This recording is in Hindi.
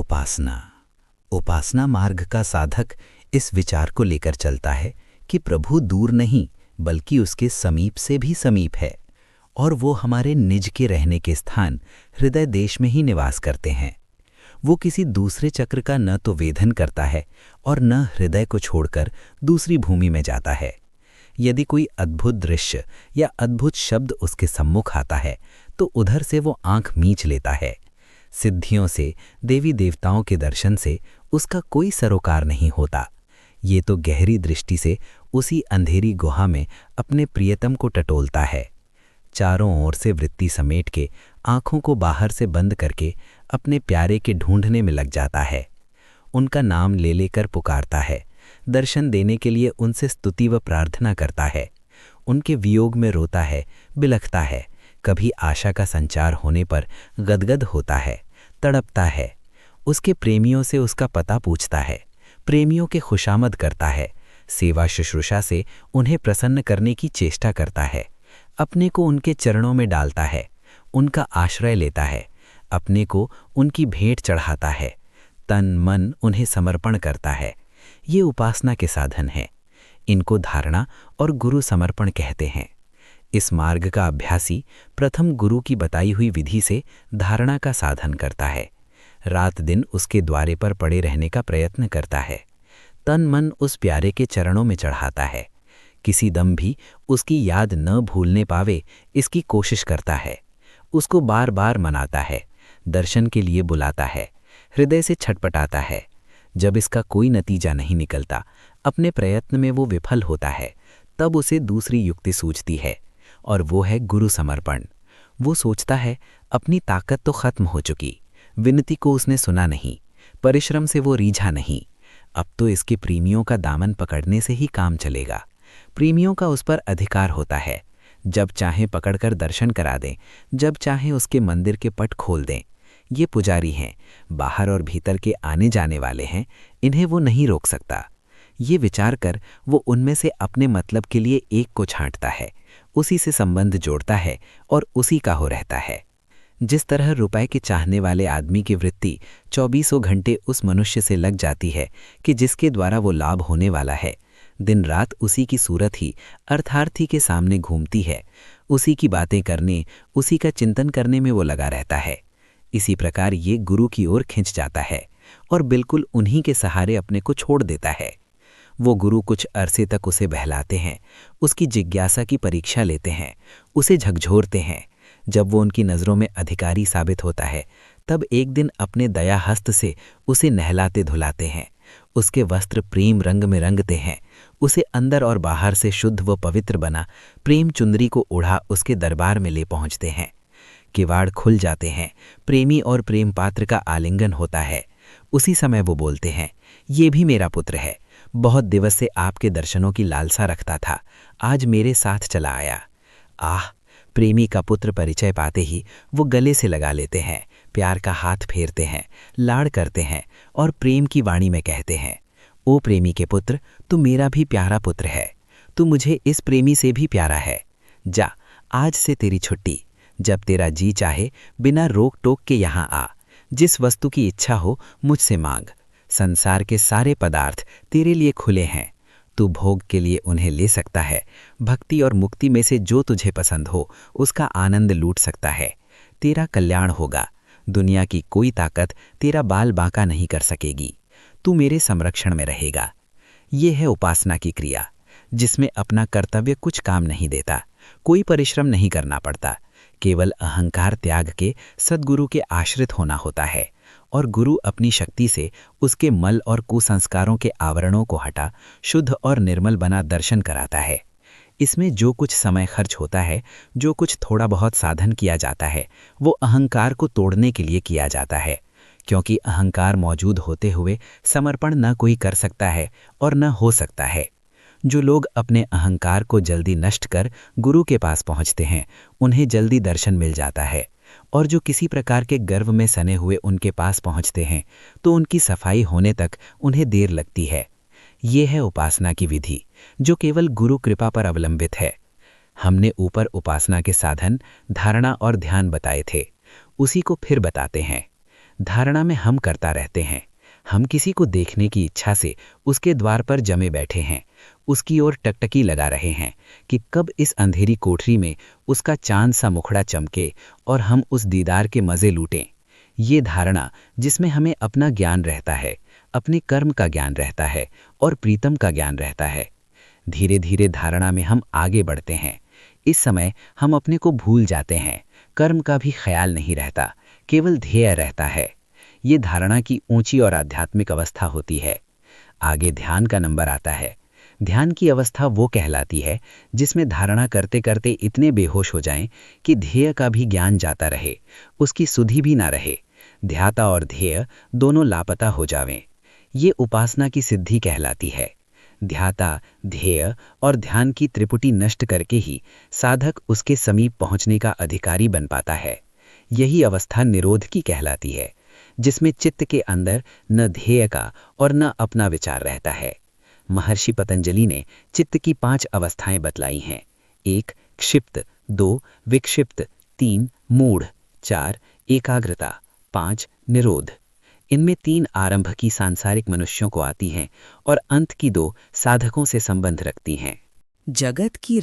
उपासना। उपासना मार्ग का साधक इस विचार को लेकर चलता है कि प्रभु दूर नहीं बल्कि उसके समीप से भी समीप है और वो हमारे निज के रहने के स्थान हृदय देश में ही निवास करते हैं। वो किसी दूसरे चक्र का न तो वेधन करता है और न हृदय को छोड़कर दूसरी भूमि में जाता है। यदि कोई अद्भुत दृश्य या अद्भुत शब्द उसके सम्मुख आता है तो उधर से वो आंख मींच लेता है। सिद्धियों से, देवी देवताओं के दर्शन से उसका कोई सरोकार नहीं होता। ये तो गहरी दृष्टि से उसी अंधेरी गुहा में अपने प्रियतम को टटोलता है। चारों ओर से वृत्ति समेट के आंखों को बाहर से बंद करके अपने प्यारे के ढूंढने में लग जाता है। उनका नाम ले लेकर पुकारता है, दर्शन देने के लिए उनसे स्तुति व प्रार्थना करता है। उनके वियोग में रोता है, बिलखता है, कभी आशा का संचार होने पर गदगद होता है, तड़पता है। उसके प्रेमियों से उसका पता पूछता है, प्रेमियों के खुशामद करता है, सेवा शुश्रूषा से उन्हें प्रसन्न करने की चेष्टा करता है, अपने को उनके चरणों में डालता है, उनका आश्रय लेता है, अपने को उनकी भेंट चढ़ाता है, तन मन उन्हें समर्पण करता है। ये उपासना के साधन हैं। इनको धारणा और गुरु समर्पण कहते हैं। इस मार्ग का अभ्यासी प्रथम गुरु की बताई हुई विधि से धारणा का साधन करता है। रात दिन उसके द्वारे पर पड़े रहने का प्रयत्न करता है। तन मन उस प्यारे के चरणों में चढ़ाता है। किसी दम भी उसकी याद न भूलने पावे इसकी कोशिश करता है। उसको बार बार मनाता है, दर्शन के लिए बुलाता है, हृदय से छटपटाता है। जब इसका कोई नतीजा नहीं निकलता, अपने प्रयत्न में वो विफल होता है, तब उसे दूसरी युक्ति सूझती है और वो है गुरु समर्पण। वो सोचता है अपनी ताकत तो खत्म हो चुकी, विनती को उसने सुना नहीं, परिश्रम से वो रीझा नहीं, अब तो इसके प्रेमियों का दामन पकड़ने से ही काम चलेगा। प्रेमियों का उस पर अधिकार होता है, जब चाहे पकड़कर दर्शन करा दें, जब चाहे उसके मंदिर के पट खोल दें। ये पुजारी हैं, बाहर और भीतर के आने जाने वाले हैं, इन्हें वो नहीं रोक सकता। ये विचार कर वो उनमें से अपने मतलब के लिए एक को छांटता है, उसी से संबंध जोड़ता है और उसी का हो रहता है। जिस तरह रुपए के चाहने वाले आदमी की वृत्ति 24 घंटे उस मनुष्य से लग जाती है कि जिसके द्वारा वो लाभ होने वाला है, दिन रात उसी की सूरत ही अर्थार्थी के सामने घूमती है, उसी की बातें करने, उसी का चिंतन करने में वो लगा रहता है। इसी प्रकार ये गुरु की ओर खिंच जाता है और बिल्कुल उन्हीं के सहारे अपने को छोड़ देता है। वो गुरु कुछ अरसे तक उसे बहलाते हैं, उसकी जिज्ञासा की परीक्षा लेते हैं, उसे झकझोरते हैं। जब वो उनकी नज़रों में अधिकारी साबित होता है, तब एक दिन अपने दया हस्त से उसे नहलाते धुलाते हैं, उसके वस्त्र प्रेम रंग में रंगते हैं, उसे अंदर और बाहर से शुद्ध व पवित्र बना प्रेम चुंदरी को उड़ा उसके दरबार में ले पहुँचते हैं। किवाड़ खुल जाते हैं, प्रेमी और प्रेम पात्र का आलिंगन होता है। उसी समय वो बोलते हैं, ये भी मेरा पुत्र है, बहुत दिवस से आपके दर्शनों की लालसा रखता था, आज मेरे साथ चला आया। आह, प्रेमी का पुत्र परिचय पाते ही वो गले से लगा लेते हैं, प्यार का हाथ फेरते हैं, लाड़ करते हैं और प्रेम की वाणी में कहते हैं, ओ प्रेमी के पुत्र, तू मेरा भी प्यारा पुत्र है, तू मुझे इस प्रेमी से भी प्यारा है। जा, आज से तेरी छुट्टी, जब तेरा जी चाहे बिना रोक टोक के यहाँ आ, जिस वस्तु की इच्छा हो मुझसे मांग। संसार के सारे पदार्थ तेरे लिए खुले हैं, तू भोग के लिए उन्हें ले सकता है। भक्ति और मुक्ति में से जो तुझे पसंद हो उसका आनंद लूट सकता है। तेरा कल्याण होगा, दुनिया की कोई ताकत तेरा बाल बांका नहीं कर सकेगी, तू मेरे संरक्षण में रहेगा। ये है उपासना की क्रिया, जिसमें अपना कर्तव्य कुछ काम नहीं देता, कोई परिश्रम नहीं करना पड़ता, केवल अहंकार त्याग के सद्गुरु के आश्रित होना होता है और गुरु अपनी शक्ति से उसके मल और कुसंस्कारों के आवरणों को हटा शुद्ध और निर्मल बना दर्शन कराता है। इसमें जो कुछ समय खर्च होता है, जो कुछ थोड़ा बहुत साधन किया जाता है, वो अहंकार को तोड़ने के लिए किया जाता है, क्योंकि अहंकार मौजूद होते हुए समर्पण न कोई कर सकता है और न हो सकता है। जो लोग अपने अहंकार को जल्दी नष्ट कर गुरु के पास पहुंचते हैं, उन्हें जल्दी दर्शन मिल जाता है, और जो किसी प्रकार के गर्व में सने हुए उनके पास पहुंचते हैं तो उनकी सफाई होने तक उन्हें देर लगती है। ये है उपासना की विधि, जो केवल गुरु कृपा पर अवलंबित है। हमने ऊपर उपासना के साधन, धारणा और ध्यान बताए थे, उसी को फिर बताते हैं। धारणा में हम करता रहते हैं। हम किसी को देखने की इच्छा से उसके द्वार पर जमे बैठे हैं, उसकी ओर टकटकी लगा रहे हैं कि कब इस अंधेरी कोठरी में उसका चांद सा मुखड़ा चमके और हम उस दीदार के मजे लूटें। ये धारणा जिसमें हमें अपना ज्ञान रहता है, अपने कर्म का ज्ञान रहता है और प्रीतम का ज्ञान रहता है। धीरे धीरे धारणा में हम आगे बढ़ते हैं। इस समय हम अपने को भूल जाते हैं, कर्म का भी ख्याल नहीं रहता, केवल ध्येय रहता है। ये धारणा की ऊंची और आध्यात्मिक अवस्था होती है। आगे ध्यान का नंबर आता है। ध्यान की अवस्था वो कहलाती है जिसमें धारणा करते करते इतने बेहोश हो जाएं कि ध्येय का भी ज्ञान जाता रहे, उसकी सुधि भी ना रहे, ध्याता और ध्येय दोनों लापता हो जावें। ये उपासना की सिद्धि कहलाती है। ध्याता, ध्येय और ध्यान की त्रिपुटी नष्ट करके ही साधक उसके समीप पहुंचने का अधिकारी बन पाता है। यही अवस्था निरोध की कहलाती है, जिसमें चित्त के अंदर न ध्येय का और न अपना विचार रहता है। महर्षि पतंजलि ने चित्त की 5 अवस्थाएं बतलाई हैं। 1 क्षिप्त, 2 विक्षिप्त, 3 मूढ़, 4 एकाग्रता, 5 निरोध। इनमें 3 आरंभ की सांसारिक मनुष्यों को आती हैं और अंत की 2 साधकों से संबंध रखती हैं। जगत की